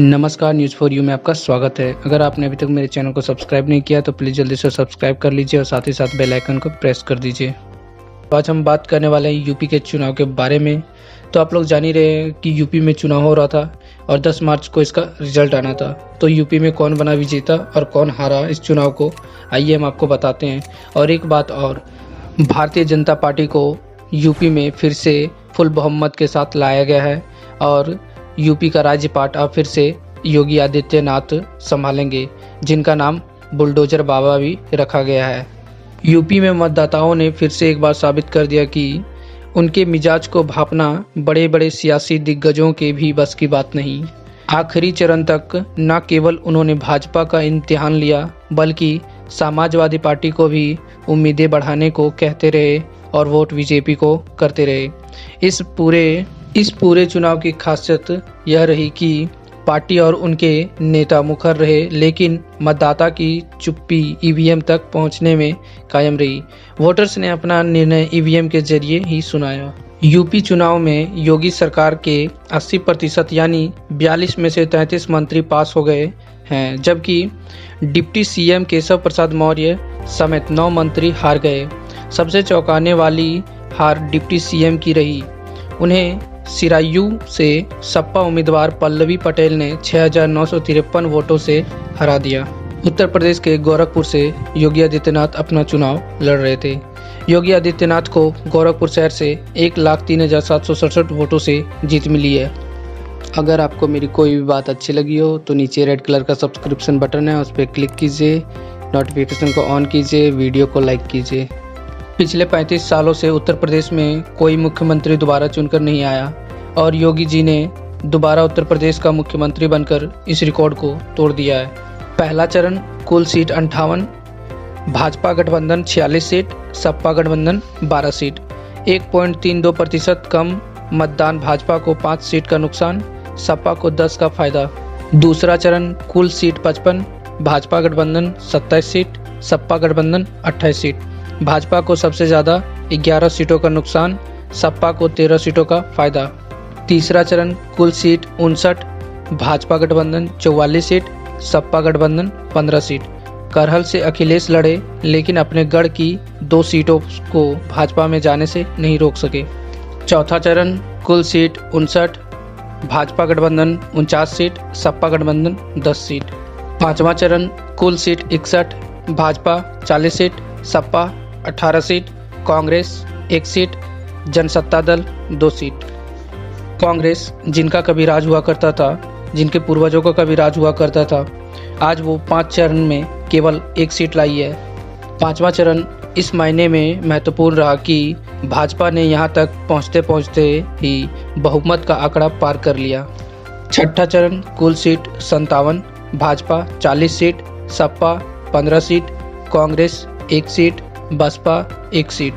नमस्कार, news for you में आपका स्वागत है। अगर आपने अभी तक मेरे चैनल को सब्सक्राइब नहीं किया तो प्लीज़ जल्दी से सब्सक्राइब कर लीजिए और साथ ही साथ बेल आइकन को प्रेस कर दीजिए। तो आज हम बात करने वाले हैं यूपी के चुनाव के बारे में। तो आप लोग जान ही रहे हैं कि यूपी में चुनाव हो रहा था और 10 मार्च को इसका रिजल्ट आना था। तो यूपी में कौन बना विजेता और कौन हारा इस चुनाव को, आइए हम आपको बताते हैं। और एक बात और, भारतीय जनता पार्टी को यूपी में फिर से फुल बहुमत के साथ लाया गया है और यूपी का राज्यपाट अब फिर से योगी आदित्यनाथ संभालेंगे, जिनका नाम बुलडोजर बाबा भी रखा गया है। यूपी में मतदाताओं ने फिर से एक बार साबित कर दिया कि उनके मिजाज को भांपना बड़े बड़े सियासी दिग्गजों के भी बस की बात नहीं। आखिरी चरण तक न केवल उन्होंने भाजपा का इम्तिहान लिया बल्कि समाजवादी पार्टी को भी उम्मीदें बढ़ाने को कहते रहे और वोट बीजेपी को करते रहे। इस पूरे चुनाव की खासियत यह रही कि पार्टी और उनके नेता मुखर रहे, लेकिन मतदाता की चुप्पी ईवीएम तक पहुंचने में कायम रही। वोटर्स ने अपना निर्णय ईवीएम के जरिए ही सुनाया। यूपी चुनाव में योगी सरकार के 80% यानी 42 में से 33 मंत्री पास हो गए हैं, जबकि डिप्टी सीएम केशव प्रसाद मौर्य समेत 9 मंत्री हार गए। सबसे चौंकाने वाली हार डिप्टी सीएम की रही। उन्हें सिरायू से सपा उम्मीदवार पल्लवी पटेल ने 6,953 वोटों से हरा दिया। उत्तर प्रदेश के गोरखपुर से योगी आदित्यनाथ अपना चुनाव लड़ रहे थे। योगी आदित्यनाथ को गोरखपुर शहर से 1,03,767 वोटों से जीत मिली है। अगर आपको मेरी कोई भी बात अच्छी लगी हो तो नीचे रेड कलर का सब्सक्रिप्शन बटन है, उस पर क्लिक कीजिए, नोटिफिकेशन को ऑन कीजिए, वीडियो को लाइक कीजिए। पिछले 35 सालों से उत्तर प्रदेश में कोई मुख्यमंत्री दोबारा चुनकर नहीं आया और योगी जी ने दोबारा उत्तर प्रदेश का मुख्यमंत्री बनकर इस रिकॉर्ड को तोड़ दिया है। पहला चरण कुल सीट 58, भाजपा गठबंधन 46 सीट, सपा गठबंधन 12 सीट, 1.32% कम मतदान, भाजपा को 5 सीट का नुकसान, सपा को 10 का फायदा। दूसरा चरण कुल सीट 55, भाजपा गठबंधन 27 सीट, सपा गठबंधन 28 सीट, भाजपा को सबसे ज़्यादा 11 सीटों का नुकसान, सपा को 13 सीटों का फायदा। तीसरा चरण कुल सीट 59, भाजपा गठबंधन 44 सीट, सपा गठबंधन 15 सीट। करहल से अखिलेश लड़े लेकिन अपने गढ़ की 2 सीटों को भाजपा में जाने से नहीं रोक सके। चौथा चरण कुल सीट 59, भाजपा गठबंधन 49 सीट, सपा गठबंधन 10 सीट। पांचवा चरण कुल seat 61, Bhajpa 40 seat, Sapa 18 seat, Congress 1 seat, Jansatta दल 2 सीट। कांग्रेस जिनका कभी राज हुआ करता था, जिनके पूर्वजों का कभी राज हुआ करता था, आज वो 5 चरण में केवल 1 सीट लाई है। पांचवा चरण इस मायने में महत्वपूर्ण रहा कि भाजपा ने यहां तक पहुंचते पहुंचते ही बहुमत का आंकड़ा पार कर लिया। छठा चरण कुल seat 57, Bhajpa 40 seat, Sapa 15 seat, Congress 1 seat, Basapa 1 seat.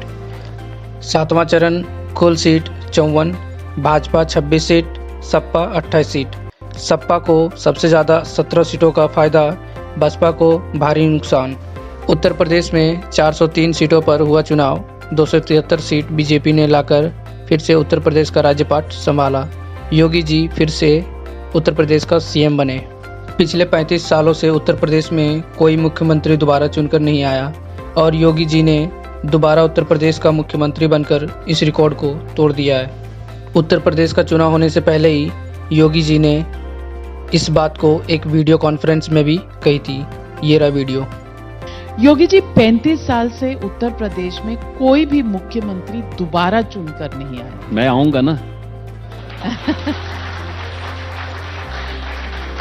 सातवां चरण कुल seat 54, Bhajpa 26 seat, Sapa 28 seat. Sapa को सबसे ज़्यादा 17 सीटों का फायदा, बसपा को भारी नुकसान। उत्तर प्रदेश में 403 सीटों पर हुआ चुनाव, 273 सीट बीजेपी ने लाकर फिर से उत्तर प्रदेश का राज्यपाट संभाला। योगी जी फिर से उत्तर प्रदेश का सीएम बने। पिछले 35 सालों से उत्तर प्रदेश में कोई मुख्यमंत्री दोबारा चुनकर नहीं आया और योगी जी ने दोबारा उत्तर प्रदेश का मुख्यमंत्री बनकर इस रिकॉर्ड को तोड़ दिया है। उत्तर प्रदेश का चुनाव होने से पहले ही योगी जी ने इस बात को एक वीडियो कॉन्फ्रेंस में भी कही थी। ये रहा वीडियो। योगी जी 35 साल से उत्तर प्रदेश में कोई भी मुख्यमंत्री दोबारा चुनकर नहीं आया। मैं आऊंगा ना।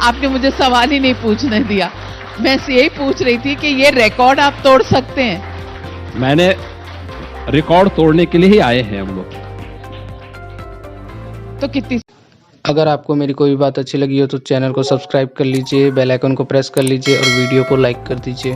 आपने मुझे सवाल ही नहीं पूछने दिया। मैं यही पूछ रही थी कि ये रिकॉर्ड आप तोड़ सकते हैं। मैंने रिकॉर्ड तोड़ने के लिए ही आए हैं हम लोग। तो कितनी अगर आपको मेरी कोई भी बात अच्छी लगी हो तो चैनल को सब्सक्राइब कर लीजिए, बेल आइकन को प्रेस कर लीजिए और वीडियो को लाइक कर दीजिए।